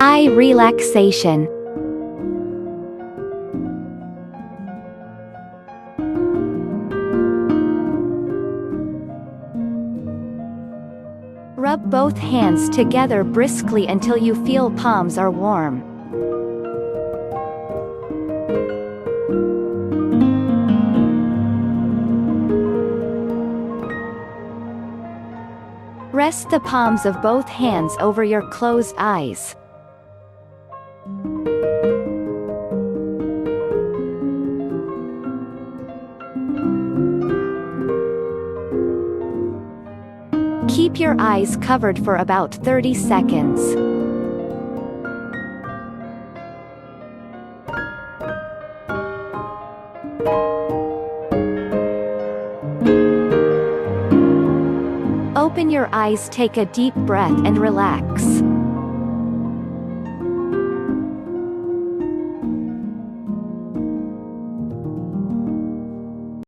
Eye relaxation. Rub both hands together briskly until you feel palms are warm. Rest the palms of both hands over your closed eyes. Keep your eyes covered for about 30 seconds. Open your eyes, take a deep breath and relax.